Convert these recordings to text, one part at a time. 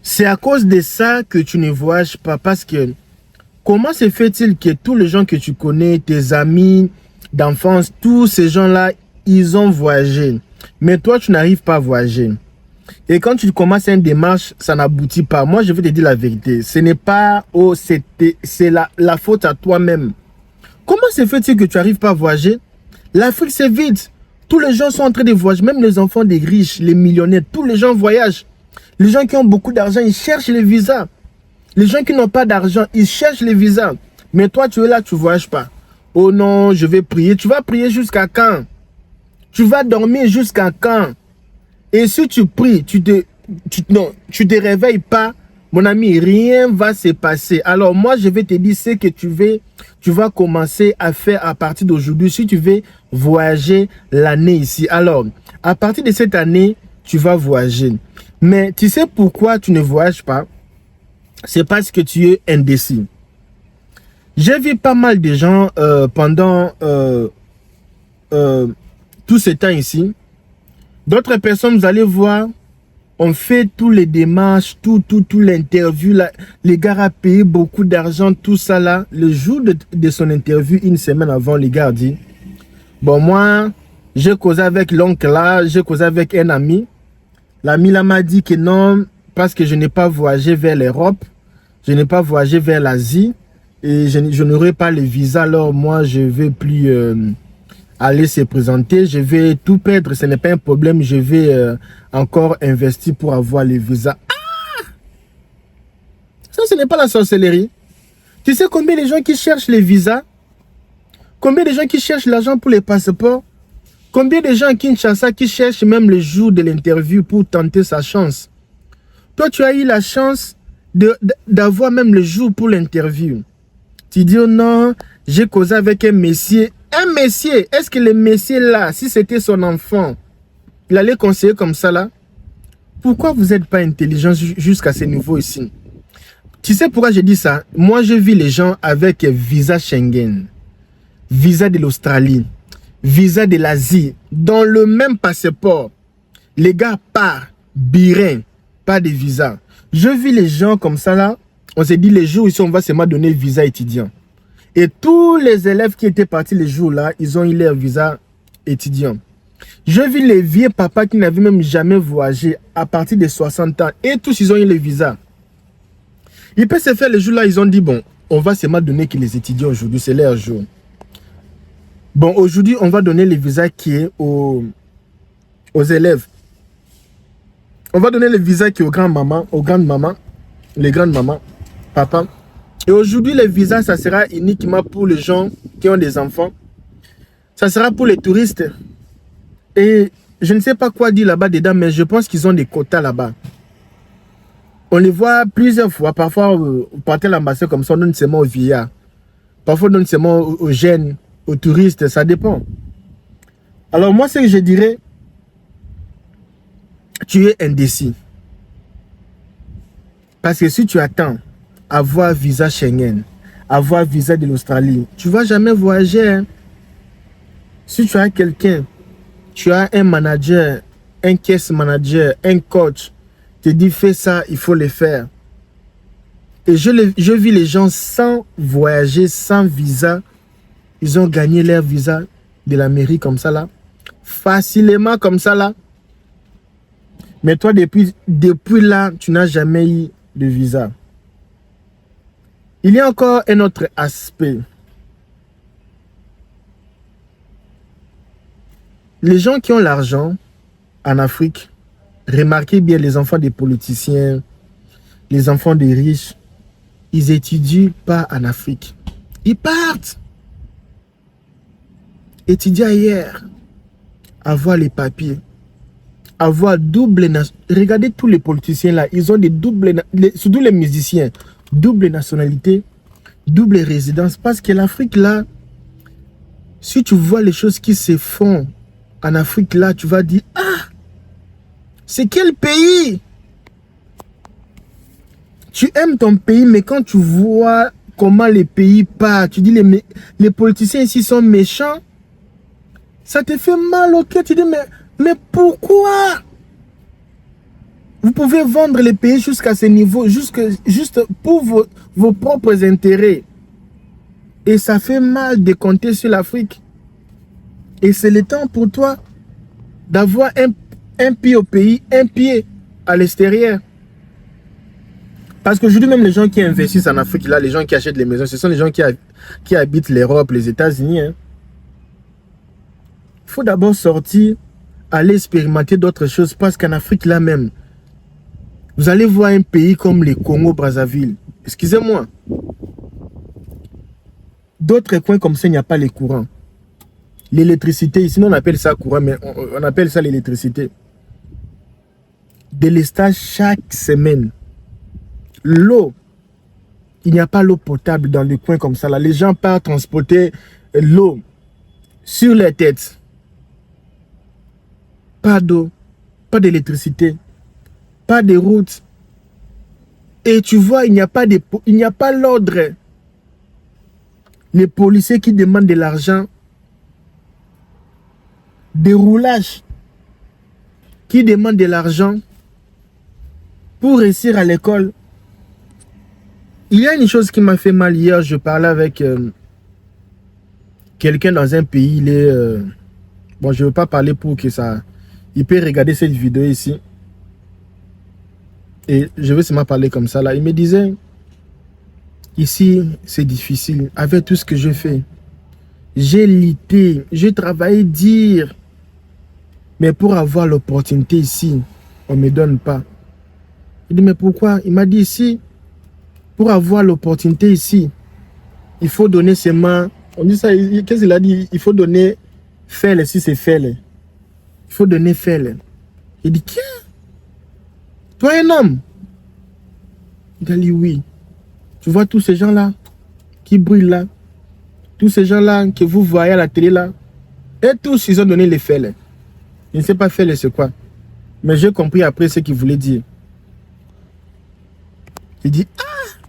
C'est à cause de ça que tu ne voyages pas. Parce que comment se fait-il que tous les gens que tu connais, tes amis d'enfance, tous ces gens-là, ils ont voyagé. Mais toi, tu n'arrives pas à voyager. Et quand tu commences une démarche, ça n'aboutit pas. Moi, je vais te dire la vérité. Ce n'est pas, oh, c'est la faute à toi-même. Comment se fait-il que tu n'arrives pas à voyager? L'Afrique, c'est vide. Tous les gens sont en train de voyager. Même les enfants des riches, les millionnaires, tous les gens voyagent. Les gens qui ont beaucoup d'argent, ils cherchent les visas. Les gens qui n'ont pas d'argent, ils cherchent les visas. Mais toi, tu es là, tu ne voyages pas. Oh non, je vais prier. Tu vas prier jusqu'à quand? Tu vas dormir jusqu'à quand? Et si tu pries, tu te réveilles pas, mon ami, rien va se passer. Alors moi, je vais te dire ce que tu vas commencer à faire à partir d'aujourd'hui si tu veux voyager l'année ici. Alors, à partir de cette année, tu vas voyager. Mais tu sais pourquoi tu ne voyages pas? C'est parce que tu es indécis. J'ai vu pas mal de gens pendant tout ce temps ici. D'autres personnes, vous allez voir, on fait tous les démarches, tout l'interview. Les gars ont payé beaucoup d'argent, tout ça là. Le jour de son interview, une semaine avant, les gars dit, bon moi, j'ai causé avec l'oncle là, j'ai causé avec un ami. L'ami là m'a dit que non, parce que je n'ai pas voyagé vers l'Europe, je n'ai pas voyagé vers l'Asie, et je n'aurai pas le visa, alors moi je ne vais plus aller se présenter, je vais tout perdre, ce n'est pas un problème, je vais encore investir pour avoir les visas. Ah! Ça, ce n'est pas la sorcellerie. Tu sais combien de gens qui cherchent les visas? Combien de gens qui cherchent l'argent pour les passeports? Combien de gens à Kinshasa qui cherchent même le jour de l'interview pour tenter sa chance? Toi, tu as eu la chance d'avoir même le jour pour l'interview. Tu dis oh non, j'ai causé avec un messier. Un messier, est-ce que le messier là, si c'était son enfant, il allait conseiller comme ça là? Pourquoi vous n'êtes pas intelligent jusqu'à ce niveau ici? Tu sais pourquoi je dis ça? Moi, je vis les gens avec visa Schengen, visa de l'Australie, visa de l'Asie, dans le même passeport. Les gars partent, birin, pas de visa. Je vis les gens comme ça là. On s'est dit les jours ici, on va seulement donner visa étudiant. Et tous les élèves qui étaient partis les jours là, ils ont eu leur visa étudiant. Je vis les vieux papas qui n'avaient même jamais voyagé à partir de 60 ans. Et tous, ils ont eu le visa. Ils peuvent se faire les jours là, ils ont dit, bon, on va seulement donner que les étudiants aujourd'hui, c'est leur jour. Bon, aujourd'hui, on va donner le visa qui est aux élèves. On va donner le visa qui est aux grandes-mamans, les grandes-mamans, papa. Et aujourd'hui, le visa, ça sera uniquement pour les gens qui ont des enfants. Ça sera pour les touristes. Et je ne sais pas quoi dire là-bas dedans, mais je pense qu'ils ont des quotas là-bas. On les voit plusieurs fois. Parfois, on partait à l'ambassade comme ça, on donne seulement aux vieillards. Parfois, on donne seulement aux jeunes, aux touristes, ça dépend. Alors moi, ce que je dirais, tu es indécis. Parce que si tu attends avoir visa Schengen, avoir visa de l'Australie, tu ne vas jamais voyager. Hein? Si tu as quelqu'un, tu as un manager, un case manager, un coach, te dit fais ça, il faut le faire. Et je vis les gens sans voyager, sans visa. Ils ont gagné leur visa de la mairie comme ça là. Facilement comme ça là. Mais toi, depuis là, tu n'as jamais eu de visa. Il y a encore un autre aspect. Les gens qui ont l'argent en Afrique, remarquez bien les enfants des politiciens, les enfants des riches, ils n'étudient pas en Afrique. Ils partent. Étudier ailleurs. Avoir les papiers. Avoir double nationalité. Regardez tous les politiciens là, ils ont des doubles, surtout les musiciens, double nationalité, double résidence. Parce que l'Afrique là, si tu vois les choses qui se font en Afrique là, tu vas dire, ah, c'est quel pays? Tu aimes ton pays, mais quand tu vois comment les pays partent, tu dis les politiciens ici sont méchants, ça te fait mal au cœur. Tu dis, mais pourquoi? Vous pouvez vendre les pays jusqu'à ce niveau, juste pour vos propres intérêts. Et ça fait mal de compter sur l'Afrique. Et c'est le temps pour toi d'avoir un pied au pays, un pied à l'extérieur. Parce qu'aujourd'hui, même les gens qui investissent en Afrique, là, les gens qui achètent les maisons, ce sont les gens qui habitent l'Europe, les États-Unis. Hein. Il faut d'abord sortir, aller expérimenter d'autres choses. Parce qu'en Afrique, là même, vous allez voir un pays comme le Congo-Brazzaville. Excusez-moi. D'autres coins comme ça, il n'y a pas les courants. L'électricité, ici, on appelle ça courant, mais on appelle ça l'électricité. Délestage chaque semaine. L'eau, il n'y a pas l'eau potable dans les coins comme ça. Là. Les gens partent transporter l'eau sur les têtes. Pas d'eau, pas d'électricité, pas de route. Et tu vois, il n'y a pas l'ordre. Les policiers qui demandent de l'argent, des roulages, qui demandent de l'argent pour réussir à l'école. Il y a une chose qui m'a fait mal hier. Je parlais avec quelqu'un dans un pays. Il est, bon, je ne veux pas parler pour que ça... Il peut regarder cette vidéo ici. Et je vais seulement parler comme ça. Là. Il me disait, ici, c'est difficile. Avec tout ce que je fais, j'ai lutté, j'ai travaillé dur. Mais pour avoir l'opportunité ici, on ne me donne pas. Il dit, mais pourquoi? Il m'a dit ici, pour avoir l'opportunité ici, il faut donner seulement... On dit ça, qu'est-ce qu'il a dit? Il faut donner fêle si c'est fêle. Il faut donner fêle. Il dit, tiens, toi un homme? Il a dit, oui. Tu vois tous ces gens-là qui brûlent là, tous ces gens-là que vous voyez à la télé là, et tous, ils ont donné les fêles. Je ne sais pas fêle c'est quoi. Mais j'ai compris après ce qu'il voulait dire. Il dit, ah,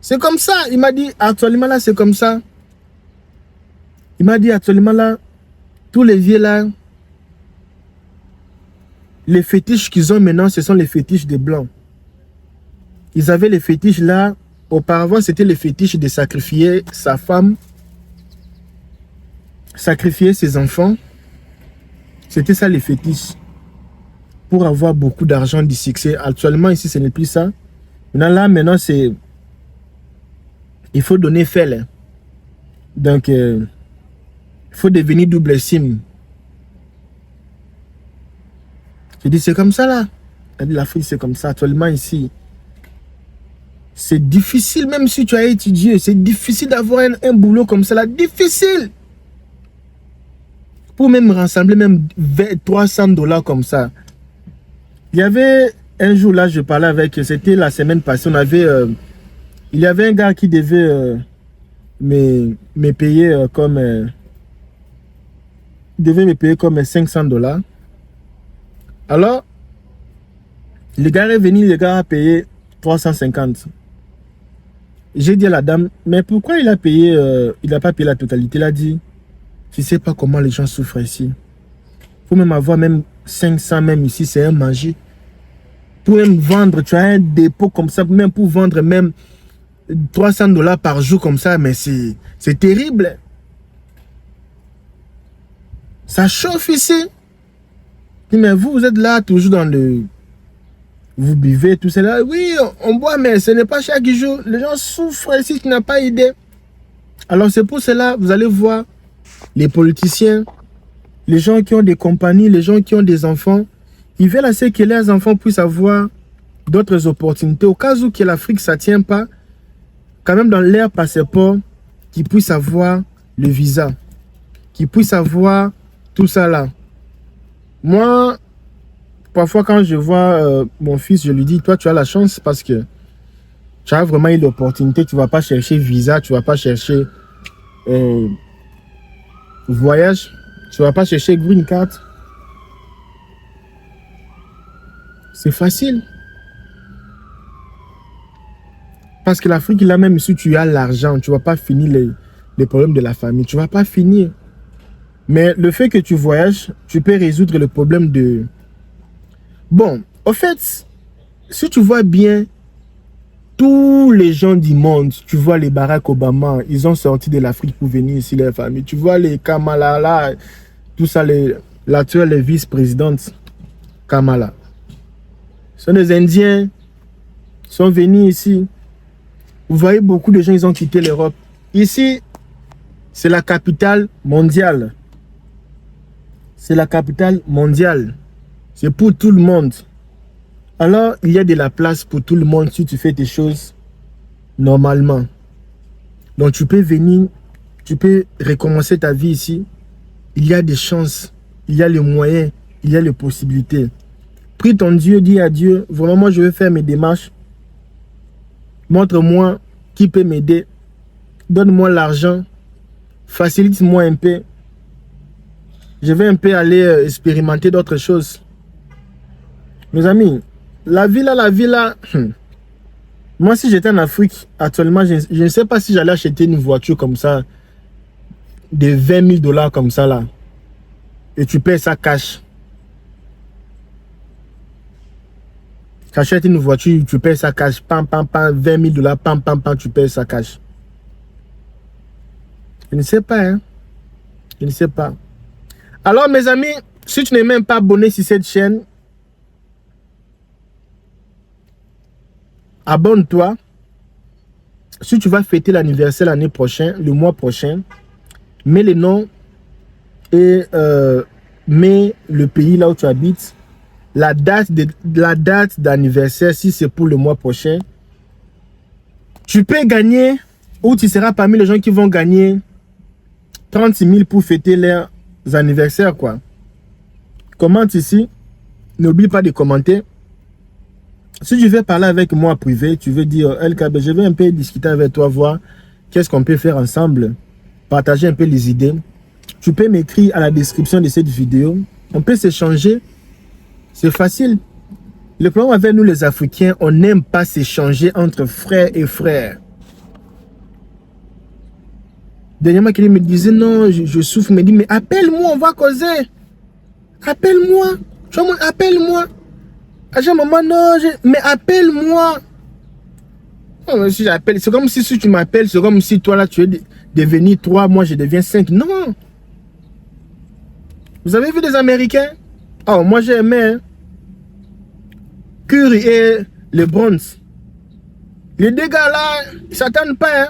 c'est comme ça. Il m'a dit, actuellement là, c'est comme ça. Il m'a dit, actuellement là, tous les vieux là, les fétiches qu'ils ont maintenant, ce sont les fétiches des Blancs. Ils avaient les fétiches là, auparavant c'était les fétiches de sacrifier sa femme, sacrifier ses enfants. C'était ça les fétiches. Pour avoir beaucoup d'argent, du succès. Actuellement ici, ce n'est plus ça. Maintenant, c'est... Il faut donner fêle. Donc, il faut devenir double sim. Je dis, c'est comme ça là. L'Afrique, c'est comme ça. Actuellement ici, c'est difficile, même si tu as étudié, c'est difficile d'avoir un boulot comme ça là. Difficile. Pour même rassembler même 300 $ comme ça. Il y avait un jour là, je parlais avec, c'était la semaine passée, on avait, il y avait un gars qui devait me payer comme, il devait me payer comme 500 $. Alors, le gars est venu, le gars a payé 350. J'ai dit à la dame, mais pourquoi il a payé, il n'a pas payé la totalité? Il a dit, je ne sais pas comment les gens souffrent ici. Il faut même avoir même 500, même ici, c'est un manger. Pour même vendre, tu as un dépôt comme ça, même pour vendre même 300 $ par jour comme ça, mais c'est terrible. Ça chauffe ici. Mais vous êtes là, toujours dans le... Vous buvez, tout cela. Oui, on boit, mais ce n'est pas chaque jour. Les gens souffrent ici, tu n'as pas idée. Alors c'est pour cela, vous allez voir les politiciens, les gens qui ont des compagnies, les gens qui ont des enfants, ils veulent assez que leurs enfants puissent avoir d'autres opportunités. Au cas où que l'Afrique, ça ne tient pas, quand même dans leur passeport, qu'ils puissent avoir le visa, qu'ils puissent avoir tout ça là. Moi, parfois quand je vois mon fils, je lui dis, toi tu as la chance parce que tu as vraiment eu l'opportunité, tu ne vas pas chercher visa, tu ne vas pas chercher voyage, tu ne vas pas chercher green card. C'est facile. Parce que l'Afrique, là même, si tu as l'argent, tu ne vas pas finir les problèmes de la famille. Tu ne vas pas finir. Mais le fait que tu voyages, tu peux résoudre le problème de... Bon, Au fait, si tu vois bien, tous les gens du monde, tu vois les Barack Obama, ils ont sorti de l'Afrique pour venir ici, les familles. Tu vois les Kamala, là, tout ça, l'actuelle vice-présidente Kamala. Ce sont des Indiens, sont venus ici. Vous voyez, beaucoup de gens, ils ont quitté l'Europe. Ici, c'est la capitale mondiale. C'est la capitale mondiale. C'est pour tout le monde. Alors, il y a de la place pour tout le monde si tu fais tes choses normalement. Donc, tu peux venir, tu peux recommencer ta vie ici. Il y a des chances, il y a les moyens, il y a les possibilités. Prie ton Dieu, dis à Dieu, vraiment, moi, je veux faire mes démarches. Montre-moi qui peut m'aider. Donne-moi l'argent. Facilite-moi un peu. Je vais un peu aller expérimenter d'autres choses. Mes amis, la vie là, moi si j'étais en Afrique, actuellement, je ne sais pas si j'allais acheter une voiture comme ça, de 20 000 $ comme ça là, et tu payes ça cash. Tu achètes une voiture, tu payes ça cash, pam, pam, pam, 20 000 $, pam, pam, pam, tu payes ça cash. Je ne sais pas, hein. Je ne sais pas. Alors mes amis, si tu n'es même pas abonné sur cette chaîne, abonne-toi. Si tu vas fêter l'anniversaire l'année prochaine, le mois prochain, mets le nom et mets le pays là où tu habites, la date d'anniversaire si c'est pour le mois prochain. Tu peux gagner, ou tu seras parmi les gens qui vont gagner 36 000 pour fêter leurs anniversaires, quoi. Commente ici. N'oublie pas de commenter. Si tu veux parler avec moi privé, tu veux dire LKB, je vais un peu discuter avec toi, voir qu'est-ce qu'on peut faire ensemble, partager un peu les idées. Tu peux m'écrire à la description de cette vidéo. On peut s'échanger. C'est facile. Le problème avec nous les Africains, on n'aime pas s'échanger entre frères et frères. Dernièrement, quelqu'un me disait non, je souffre, me dit mais appelle-moi, on va causer. Appelle-moi. Appelle-moi. À un moment, non, mais appelle-moi. Si j'appelle, c'est comme si tu m'appelles, c'est comme si toi là tu es devenu 3, moi je deviens 5. Non. Vous avez vu des Américains? Oh, moi j'ai aimé. Hein? Curry et les Browns. Les deux gars là, ils s'attendent pas. Hein?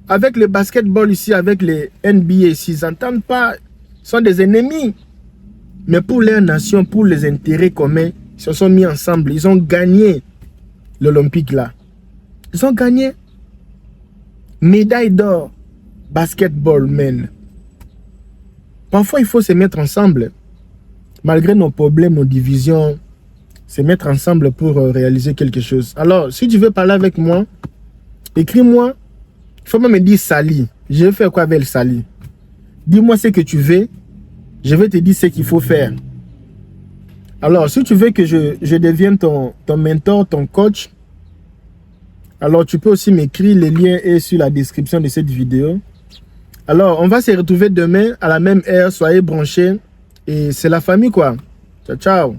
Avec le basketball ici, avec les NBA ici, ils s'entendent pas. Ils sont des ennemis. Mais pour leur nation, pour les intérêts communs, ils se sont mis ensemble. Ils ont gagné l'Olympique là. Ils ont gagné. Médaille d'or. Basketball, man. Parfois, il faut se mettre ensemble. Malgré nos problèmes, nos divisions, se mettre ensemble pour réaliser quelque chose. Alors, si tu veux parler avec moi, écris-moi. Il faut même me dire Sali. Je vais faire quoi avec le Sali? Dis-moi ce que tu veux. Je vais te dire ce qu'il faut faire. Alors, si tu veux que je devienne ton mentor, ton coach, alors tu peux aussi m'écrire. Le lien est sur la description de cette vidéo. Alors, on va se retrouver demain à la même heure. Soyez branchés. Et c'est la famille, quoi. Ciao, ciao.